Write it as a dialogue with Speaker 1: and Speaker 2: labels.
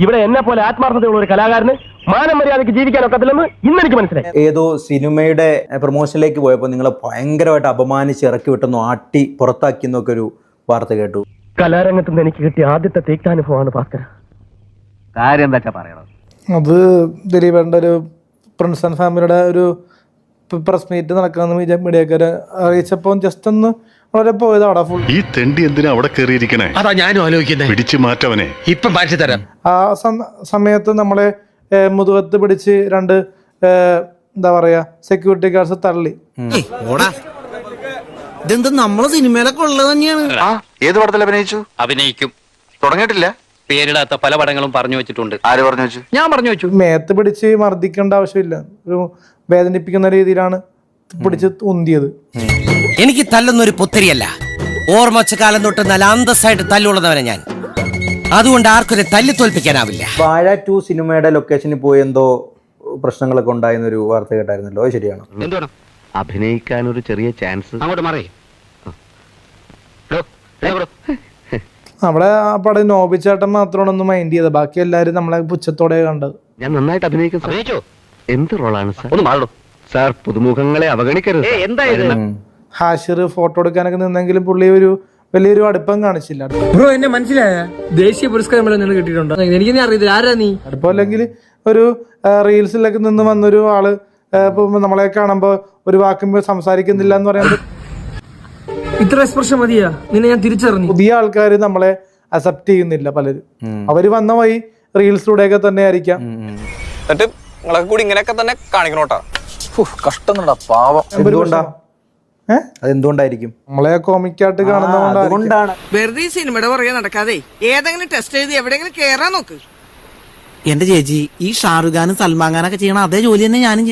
Speaker 1: ഇവിടെ എന്നെ പോലെ ആത്മാർത്ഥതയുള്ള ഒരു കലാകാരന് മാനം മര്യാദയ്ക്ക് ജീവിക്കാനൊക്കത്തില്ലെന്ന് ഇന്നെനിക്ക് മനസ്സിലായി.
Speaker 2: ഏതോ സിനിമയുടെ പ്രൊമോഷനിലേക്ക് പോയപ്പോൾ നിങ്ങളെ ഭയങ്കരമായിട്ട് അപമാനിച്ച് ഇറക്കി വിട്ടെന്നോ ആട്ടി പുറത്താക്കിയെന്നൊക്കെ ഒരു വാർത്ത കേട്ടു.
Speaker 1: കലാരംഗത്ത് നിന്ന് എനിക്ക് കിട്ടിയ ആദ്യത്തെ തീക്താനുഭവമാണ് ഭാസ്കര. കാര്യം എന്താ പറയണം?
Speaker 3: അത് ദിലീപേണ്ട ഒരു പ്രിൻസ് ആൻഡ് ഫാമിലിയുടെ ഒരു പ്രസ് മീറ്റ് നടക്കാമെന്ന് മീഡിയക്കാരെ അറിയിച്ചപ്പോൾ ജസ്റ്റ് ഒന്ന് വളരെ പോയതാടാ ഫുൾ.
Speaker 4: ഈ തെണ്ടി എന്തിനാ അവിടെ കയറിയിരിക്കണേ?
Speaker 5: അതാ ഞാനും ആലോചിക്കുന്നത്.
Speaker 4: പിടിച്ചു മാറ്റവനെ.
Speaker 5: ഇപ്പൊ മാറ്റി തരാം.
Speaker 3: ആ സമയത്ത് നമ്മളെ മുതുകത്ത് പിടിച്ച് രണ്ട് എന്താ പറയാ സെക്യൂരിറ്റി ഗാർഡ്സ് തള്ളി.
Speaker 6: ഇതെന്താ നമ്മളെ സിനിമയിലൊക്കെ ഉള്ളത് തന്നെയാണ്.
Speaker 7: ഏത് പടത്തിൽ അഭിനയിക്കും? തുടങ്ങിയിട്ടില്ല.
Speaker 8: പേരിടാത്ത പല പടങ്ങളും പറഞ്ഞു വെച്ചിട്ടുണ്ട്.
Speaker 7: ആര് പറഞ്ഞു വെച്ചു?
Speaker 8: ഞാൻ പറഞ്ഞു വെച്ചു.
Speaker 3: മേത്ത് പിടിച്ച് മർദ്ദിക്കേണ്ട ആവശ്യമില്ല, ഒരു വേദനിപ്പിക്കുന്ന രീതിയിലാണ് പിടിച്ച് ഉന്തിയത്.
Speaker 6: എനിക്ക് തല്ലുന്നൊരു പുത്തരിയല്ല, ഓർമ്മച്ച കാലം തൊട്ട് നല്ല അന്തസ്സായിട്ട് തല്ലുള്ളവനെ ഞാൻ. അതുകൊണ്ട് ആർക്കും തല്ലി തോൽപ്പിക്കാനാവില്ല.
Speaker 2: വാഴ 2 സിനിമയുടെ ലൊക്കേഷനിൽ പോയി എന്തോ പ്രശ്നങ്ങളൊക്കെ ഉണ്ടായിരുന്നൊരു വാർത്ത കേട്ടായിരുന്നല്ലോ, അത് ശരിയാണോ?
Speaker 8: എന്താണ് അഭിനയിക്കാൻ ഒരു ചെറിയ ചാൻസ് അങ്ങോട്ട് മാറി.
Speaker 3: നമ്മളെ ആ പടം നോബിച്ചേട്ടൻ മാത്രമാണ് ഒന്ന് മൈൻഡ് ചെയ്തത്, ബാക്കി എല്ലാരും നമ്മളെ പുച്ഛത്തോടെ കണ്ടത്.
Speaker 8: ഞാൻ നന്നായിട്ട് അഭിനയിച്ചു. എന്ത് റോളാണ് സാർ? ഒന്ന് മാറോ സാർ, പുതുമുഖങ്ങളെ അവഗണിക്കരുത്. എന്തായാലും
Speaker 3: ഹാഷിർ ഫോട്ടോ എടുക്കാനൊക്കെ നിന്നെങ്കിലും പുള്ളി ഒരു വലിയൊരു അടുപ്പം കാണിച്ചില്ല.
Speaker 9: ബ്രോ എന്നെ മനസ്സിലായ ദേശീയ പുരസ്കാരം കിട്ടിയിട്ടുണ്ടോ? എനിക്ക് അറിയത്തില്ല ആരാ നീ.
Speaker 3: അടുപ്പം അല്ലെങ്കിൽ ഒരു റീൽസിലൊക്കെ നിന്ന് വന്നൊരു ആള് നമ്മളെ കാണുമ്പോ ഒരു വാക്കുമ്പോ സംസാരിക്കുന്നില്ല എന്ന് പറയുന്നത്
Speaker 9: ഇത്ര എക്സ്പ്രഷൻ മതിയാ? നിന്നെ ഞാൻ തിരിച്ചറിഞ്ഞു.
Speaker 3: പുതിയ ആൾക്കാർ നമ്മളെ അക്സെപ്റ്റ് ചെയ്യുന്നില്ല പലരും. അവര് വന്ന വഴി റീൽസിലൂടെയൊക്കെ തന്നെ ആയിരിക്കാം.
Speaker 7: കൂടി ഇങ്ങനെയൊക്കെ തന്നെ കാണിക്കണോട്ടാ. കഷ്ടം പാവം.
Speaker 2: എന്തുകൊണ്ടാ? അതെന്തുകൊണ്ടായിരിക്കും?
Speaker 3: നമ്മളെ കോമിക്കായിട്ട് കാണുന്നതുകൊണ്ടാണ്.
Speaker 6: വെറുതെ സിനിമയുടെ പുറകെ നടക്കാതെ ഏതെങ്കിലും ടെസ്റ്റ് എഴുതി എവിടെയെങ്കിലും കേറാൻ നോക്ക്. എന്റെ ചേച്ചി, ഈ ഷാറുഖ് ഖാനും സൽമാൻ ഖാനൊക്കെ ചെയ്യണ അതേ ജോലി തന്നെ ഞാനും